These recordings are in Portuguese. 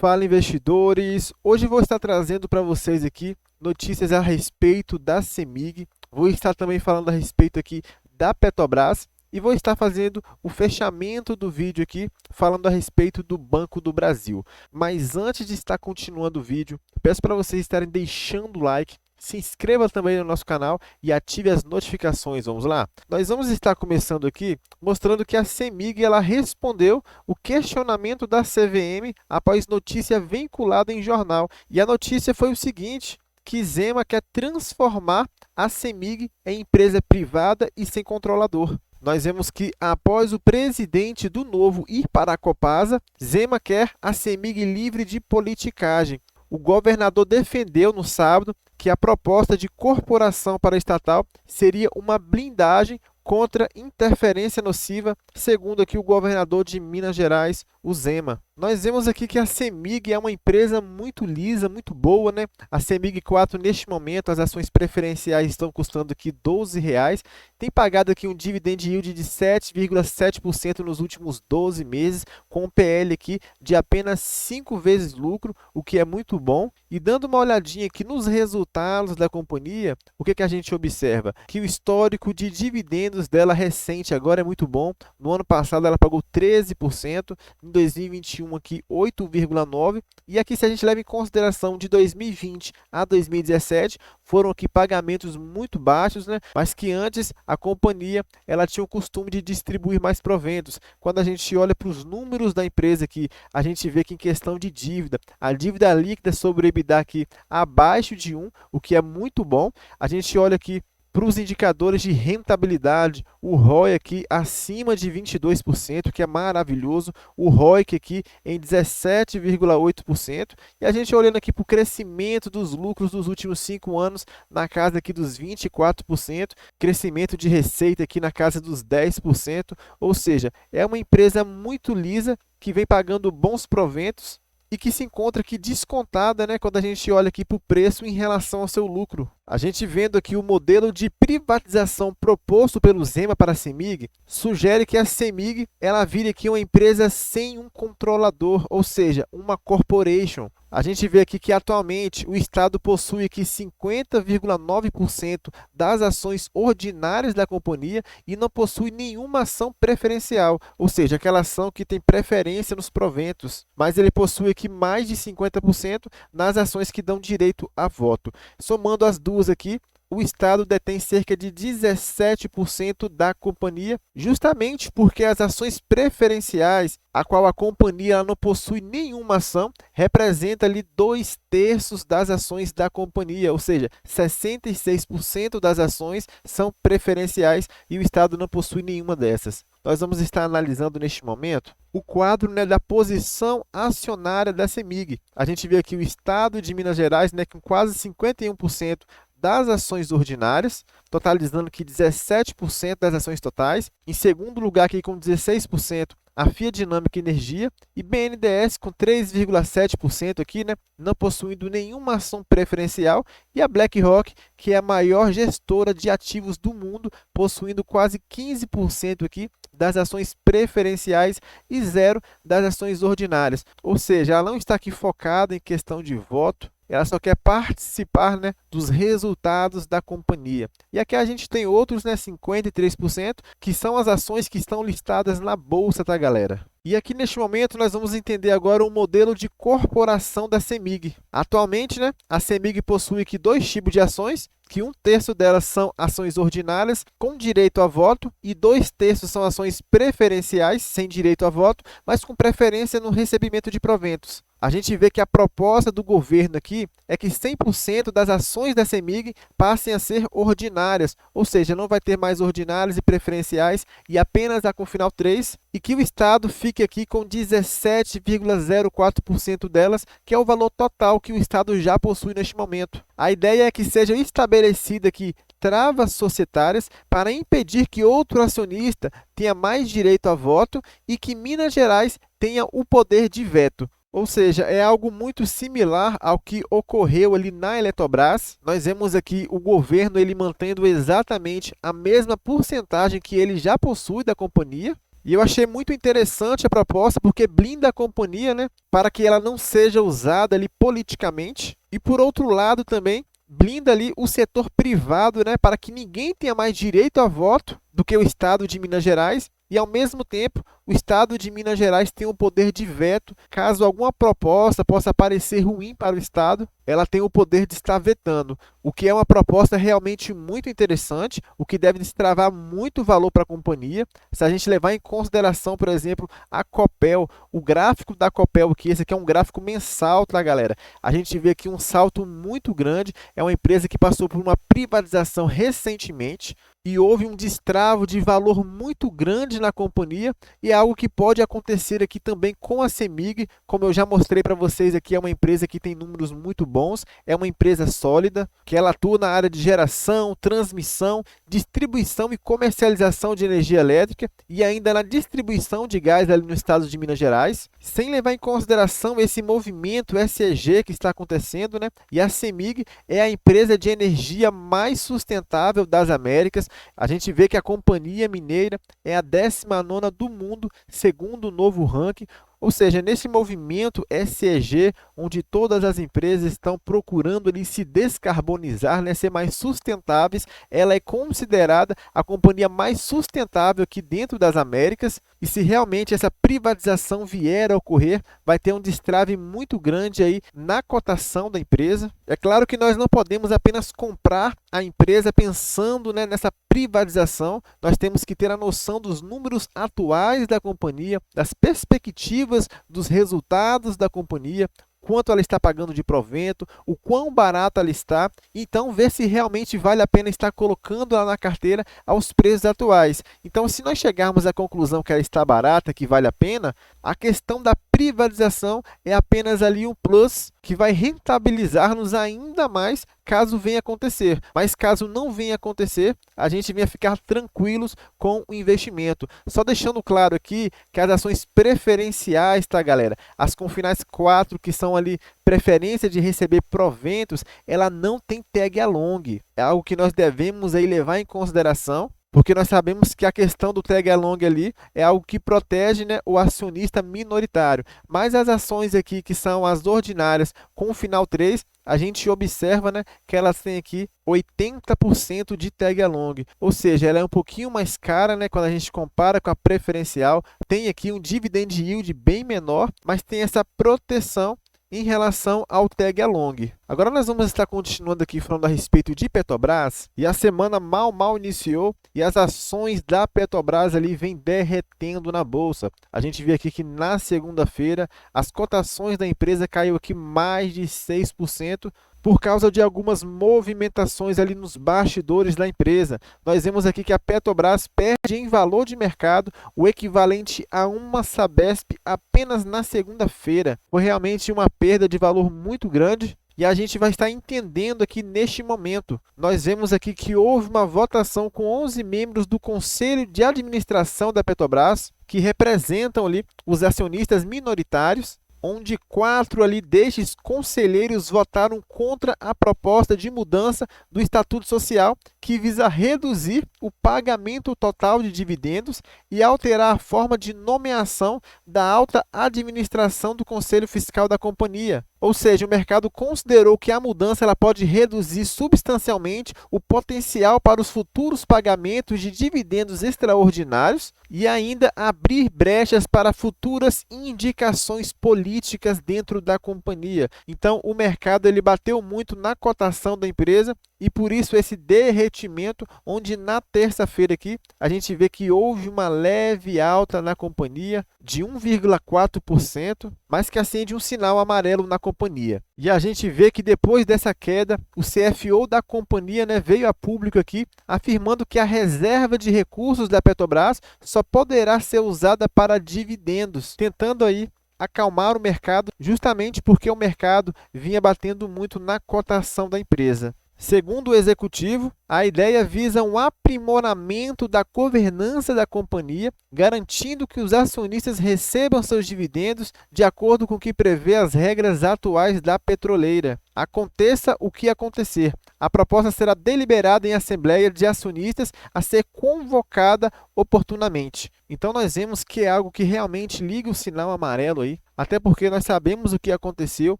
Fala, investidores! Hoje vou estar trazendo para vocês aqui notícias a respeito da CEMIG. Vou estar também falando a respeito aqui da Petrobras e vou estar fazendo o fechamento do vídeo aqui falando a respeito do Banco do Brasil. Mas antes de estar continuando o vídeo, peço para vocês estarem deixando o like. Se inscreva também no nosso canal e ative as notificações. Vamos lá? Nós vamos estar começando aqui mostrando que a CEMIG ela respondeu o questionamento da CVM após notícia vinculada em jornal. E a notícia foi o seguinte, que Zema quer transformar a CEMIG em empresa privada e sem controlador. Nós vemos que, após o presidente do Novo ir para a Copasa, Zema quer a CEMIG livre de politicagem. O governador defendeu no sábado que a proposta de corporação para a estatal seria uma blindagem contra interferência nociva, segundo aqui o governador de Minas Gerais, o Zema. Nós vemos aqui que a CEMIG é uma empresa muito lisa, muito boa, né? A CEMIG 4, neste momento, as ações preferenciais estão custando aqui R$ 12,00. Tem pagado aqui um dividend yield de 7,7% nos últimos 12 meses, com um PL aqui de apenas 5 vezes lucro, o que é muito bom. E dando uma olhadinha aqui nos resultados da companhia, o que a gente observa? Que o histórico de dividendos dela recente agora é muito bom. No ano passado ela pagou 13%, em 2021 aqui 8,9%, e aqui se a gente leva em consideração de 2020 a 2017, foram aqui pagamentos muito baixos, né? Mas que antes a companhia ela tinha o costume de distribuir mais proventos. Quando a gente olha para os números da empresa aqui, a gente vê que em questão de dívida, a dívida líquida sobre o EBITDA aqui abaixo de 1, o que é muito bom. A gente olha aqui para os indicadores de rentabilidade, o ROI aqui acima de 22%, que é maravilhoso. O ROIC aqui em 17,8%. E a gente olhando aqui para o crescimento dos lucros dos últimos 5 anos, na casa aqui dos 24%. Crescimento de receita aqui na casa dos 10%. Ou seja, é uma empresa muito lisa, que vem pagando bons proventos e que se encontra aqui descontada, né, quando a gente olha aqui para o preço em relação ao seu lucro. A gente vendo aqui o modelo de privatização proposto pelo Zema para a CEMIG, sugere que a CEMIG ela vire aqui uma empresa sem um controlador, ou seja, uma corporation. A gente vê aqui que atualmente o Estado possui aqui 50,9% das ações ordinárias da companhia e não possui nenhuma ação preferencial, ou seja, aquela ação que tem preferência nos proventos, mas ele possui aqui mais de 50% nas ações que dão direito a voto. Somando as duas aqui, o Estado detém cerca de 17% da companhia, justamente porque as ações preferenciais, a qual a companhia ela não possui nenhuma ação, representa ali 2/3 das ações da companhia, ou seja, 66% das ações são preferenciais e o Estado não possui nenhuma dessas. Nós vamos estar analisando neste momento o quadro, né, da posição acionária da CEMIG. A gente vê aqui o Estado de Minas Gerais, né, com quase 51% das ações ordinárias, totalizando aqui 17% das ações totais. Em segundo lugar, aqui com 16%, a FIA Dinâmica Energia e BNDES com 3,7% aqui, né, não possuindo nenhuma ação preferencial, e a BlackRock, que é a maior gestora de ativos do mundo, possuindo quase 15% aqui das ações preferenciais e 0% das ações ordinárias. Ou seja, ela não está aqui focada em questão de voto, ela só quer participar, né, dos resultados da companhia. E aqui a gente tem outros, né, 53%, que são as ações que estão listadas na bolsa, tá, galera? E aqui neste momento nós vamos entender agora o modelo de corporação da CEMIG. Atualmente, né, a CEMIG possui aqui 2 tipos de ações, que 1/3 delas são ações ordinárias com direito a voto e 2/3 são ações preferenciais sem direito a voto, mas com preferência no recebimento de proventos. A gente vê que a proposta do governo aqui é que 100% das ações da CEMIG passem a ser ordinárias, ou seja, não vai ter mais ordinárias e preferenciais e apenas a com final 3, e que o Estado fique aqui com 17,04% delas, que é o valor total que o Estado já possui neste momento. A ideia é que sejam estabelecidas aqui travas societárias para impedir que outro acionista tenha mais direito a voto e que Minas Gerais tenha o poder de veto. Ou seja, é algo muito similar ao que ocorreu ali na Eletrobras. Nós vemos aqui o governo ele mantendo exatamente a mesma porcentagem que ele já possui da companhia. E eu achei muito interessante a proposta porque blinda a companhia, né, para que ela não seja usada ali politicamente. E por outro lado também blinda ali o setor privado, né, para que ninguém tenha mais direito a voto do que o Estado de Minas Gerais. E, ao mesmo tempo, o Estado de Minas Gerais tem o poder de veto. Caso alguma proposta possa parecer ruim para o Estado, ela tem o poder de estar vetando, o que é uma proposta realmente muito interessante, o que deve destravar muito valor para a companhia. Se a gente levar em consideração, por exemplo, a Copel, o gráfico da Copel aqui, esse aqui é um gráfico mensal, tá, galera? A gente vê aqui um salto muito grande, é uma empresa que passou por uma privatização recentemente, e houve um destravo de valor muito grande na companhia, e é algo que pode acontecer aqui também com a CEMIG. Como eu já mostrei para vocês aqui, é uma empresa que tem números muito bons, é uma empresa sólida, que ela atua na área de geração, transmissão, distribuição e comercialização de energia elétrica, e ainda na distribuição de gás ali no estado de Minas Gerais, sem levar em consideração esse movimento ESG que está acontecendo, né? E a CEMIG é a empresa de energia mais sustentável das Américas. A gente vê que a companhia mineira é a 19ª do mundo, segundo o novo ranking. Ou seja, nesse movimento ESG, onde todas as empresas estão procurando ali se descarbonizar, né, ser mais sustentáveis, ela é considerada a companhia mais sustentável aqui dentro das Américas. E se realmente essa privatização vier a ocorrer, vai ter um destrave muito grande aí na cotação da empresa. É claro que nós não podemos apenas comprar a empresa pensando, né, nessa privatização. Nós temos que ter a noção dos números atuais da companhia, das perspectivas dos resultados da companhia, quanto ela está pagando de provento, o quão barata ela está, então ver se realmente vale a pena estar colocando ela na carteira aos preços atuais. Então, se nós chegarmos à conclusão que ela está barata, que vale a pena, a questão da privatização é apenas ali um plus que vai rentabilizar-nos ainda mais caso venha acontecer. Mas caso não venha acontecer, a gente venha ficar tranquilos com o investimento. Só deixando claro aqui que as ações preferenciais, tá, galera? As com finais 4, que são ali preferência de receber proventos, ela não tem tag along. É algo que nós devemos aí levar em consideração, porque nós sabemos que a questão do tag along ali é algo que protege, né, o acionista minoritário. Mas as ações aqui, que são as ordinárias com o final 3, a gente observa, né, que elas têm aqui 80% de tag along. Ou seja, ela é um pouquinho mais cara, né, quando a gente compara com a preferencial. Tem aqui um dividend yield bem menor, mas tem essa proteção em relação ao tag along. Agora nós vamos estar continuando aqui falando a respeito de Petrobras, e a semana mal iniciou e as ações da Petrobras ali vêm derretendo na bolsa. A gente vê aqui que na segunda-feira as cotações da empresa caiu aqui mais de 6%, por causa de algumas movimentações ali nos bastidores da empresa. Nós vemos aqui que a Petrobras perde em valor de mercado o equivalente a uma Sabesp apenas na segunda-feira. Foi realmente uma perda de valor muito grande. E a gente vai estar entendendo aqui neste momento. Nós vemos aqui que houve uma votação com 11 membros do Conselho de Administração da Petrobras, que representam ali os acionistas minoritários, onde 4 ali destes conselheiros votaram contra a proposta de mudança do Estatuto Social, que visa reduzir o pagamento total de dividendos e alterar a forma de nomeação da alta administração do Conselho Fiscal da companhia. Ou seja, o mercado considerou que a mudança ela pode reduzir substancialmente o potencial para os futuros pagamentos de dividendos extraordinários e ainda abrir brechas para futuras indicações políticas dentro da companhia. Então, o mercado ele bateu muito na cotação da empresa e por isso esse derretimento, onde na terça-feira aqui a gente vê que houve uma leve alta na companhia de 1,4%, mas que acende um sinal amarelo na companhia. E a gente vê que depois dessa queda, o CFO da companhia, né, veio a público aqui afirmando que a reserva de recursos da Petrobras só poderá ser usada para dividendos, tentando aí acalmar o mercado, justamente porque o mercado vinha batendo muito na cotação da empresa. Segundo o executivo, a ideia visa um aprimoramento da governança da companhia, garantindo que os acionistas recebam seus dividendos de acordo com o que prevê as regras atuais da petroleira. Aconteça o que acontecer, a proposta será deliberada em assembleia de acionistas a ser convocada oportunamente. Então nós vemos que é algo que realmente liga o sinal amarelo aí, até porque nós sabemos o que aconteceu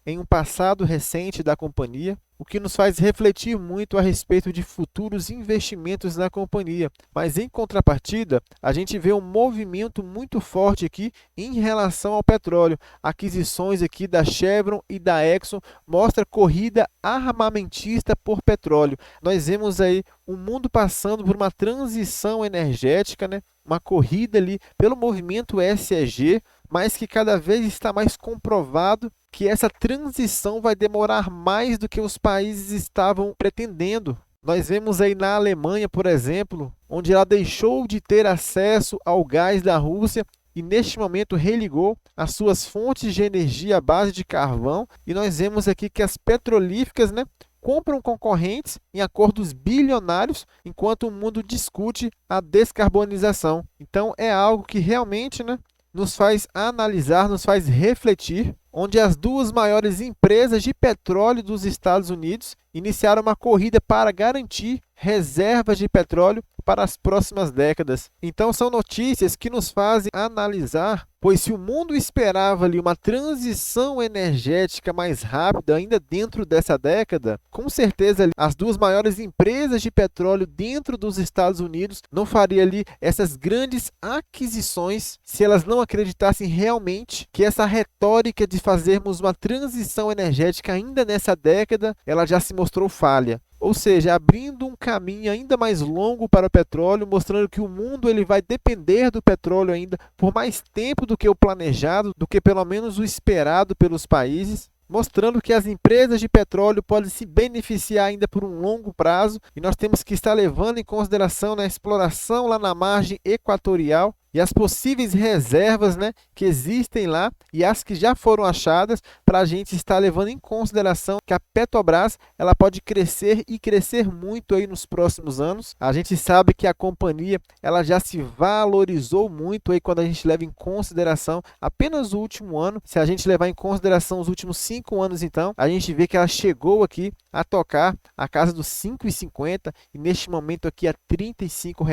em um passado recente da companhia, o que nos faz refletir muito a respeito de futuros investimentos na companhia. Mas em contrapartida, a gente vê um movimento muito forte aqui em relação ao petróleo. Aquisições aqui da Chevron e da Exxon mostra corrida armamentista por petróleo. Nós vemos aí o mundo passando por uma transição energética, né? Uma corrida ali pelo movimento ESG, mas que cada vez está mais comprovado que essa transição vai demorar mais do que os países estavam pretendendo. Nós vemos aí na Alemanha, por exemplo, onde ela deixou de ter acesso ao gás da Rússia e neste momento religou as suas fontes de energia à base de carvão. E nós vemos aqui que as petrolíferas, né, compram concorrentes em acordos bilionários, enquanto o mundo discute a descarbonização. Então é algo que realmente, né, nos faz analisar, nos faz refletir, onde as duas maiores empresas de petróleo dos Estados Unidos iniciaram uma corrida para garantir reservas de petróleo para as próximas décadas. Então são notícias que nos fazem analisar, pois se o mundo esperava ali uma transição energética mais rápida ainda dentro dessa década, com certeza ali, as duas maiores empresas de petróleo dentro dos Estados Unidos não fariam ali essas grandes aquisições se elas não acreditassem realmente que essa retórica de fazermos uma transição energética ainda nessa década, ela já se mostrou falha. Ou seja, abrindo um caminho ainda mais longo para o petróleo, mostrando que o mundo ele vai depender do petróleo ainda por mais tempo do que o planejado, do que pelo menos o esperado pelos países, mostrando que as empresas de petróleo podem se beneficiar ainda por um longo prazo, e nós temos que estar levando em consideração a exploração lá na margem equatorial e as possíveis reservas, né, que existem lá e as que já foram achadas, para a gente estar levando em consideração que a Petrobras ela pode crescer e crescer muito aí nos próximos anos. A gente sabe que a companhia ela já se valorizou muito aí quando a gente leva em consideração apenas o último ano. Se a gente levar em consideração os últimos 5 anos, então, a gente vê que ela chegou aqui a tocar a casa dos 5,50 e neste momento aqui a R$ 35,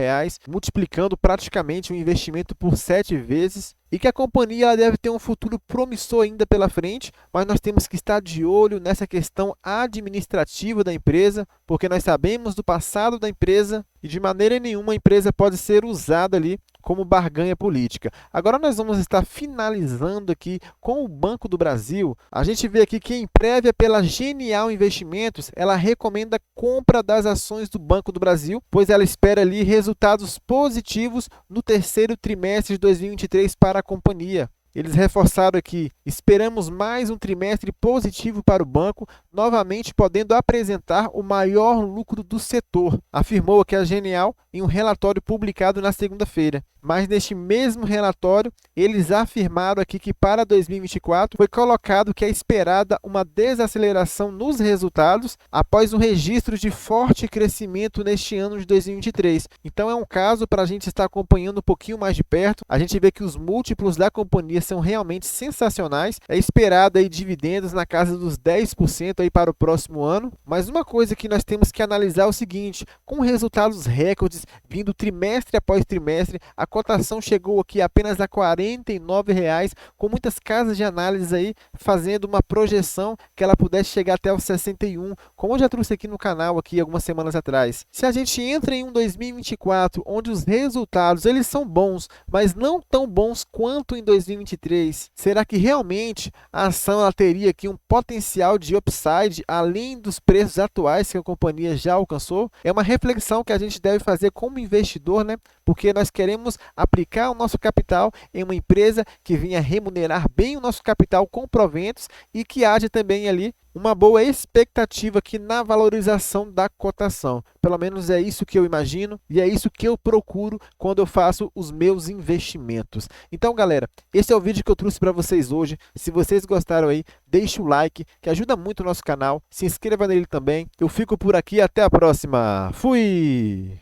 multiplicando praticamente o investimento por 7 vezes, e que a companhia ela deve ter um futuro promissor ainda pela frente, mas nós temos que estar de olho nessa questão administrativa da empresa, porque nós sabemos do passado da empresa e de maneira nenhuma a empresa pode ser usada ali como barganha política. Agora nós vamos estar finalizando aqui com o Banco do Brasil. A gente vê aqui que em prévia pela Genial Investimentos, ela recomenda a compra das ações do Banco do Brasil, pois ela espera ali resultados positivos no terceiro trimestre de 2023 para a companhia. Eles reforçaram aqui, esperamos mais um trimestre positivo para o banco, novamente podendo apresentar o maior lucro do setor, afirmou aqui a Genial em um relatório publicado na segunda-feira. Mas neste mesmo relatório, eles afirmaram aqui que para 2024 foi colocado que é esperada uma desaceleração nos resultados após um registro de forte crescimento neste ano de 2023. Então é um caso para a gente estar acompanhando um pouquinho mais de perto. A gente vê que os múltiplos da companhia são realmente sensacionais. É esperado aí dividendos na casa dos 10% aí para o próximo ano. Mas uma coisa que nós temos que analisar é o seguinte, com resultados recordes vindo trimestre após trimestre, a cotação chegou aqui apenas a R$ 49,00, com muitas casas de análise aí fazendo uma projeção que ela pudesse chegar até os 61, como eu já trouxe aqui no canal aqui algumas semanas atrás. Se a gente entra em um 2024 onde os resultados eles são bons, mas não tão bons quanto em 2023, será que realmente a ação ela teria aqui um potencial de upside além dos preços atuais que a companhia já alcançou? É uma reflexão que a gente deve fazer como investidor, né? Porque nós queremos aplicar o nosso capital em uma empresa que venha remunerar bem o nosso capital com proventos e que haja também ali uma boa expectativa aqui na valorização da cotação. Pelo menos é isso que eu imagino e é isso que eu procuro quando eu faço os meus investimentos. Então, galera, esse é o vídeo que eu trouxe para vocês hoje. Se vocês gostaram aí, deixe o like, que ajuda muito o nosso canal. Se inscreva nele também. Eu fico por aqui, até a próxima. Fui!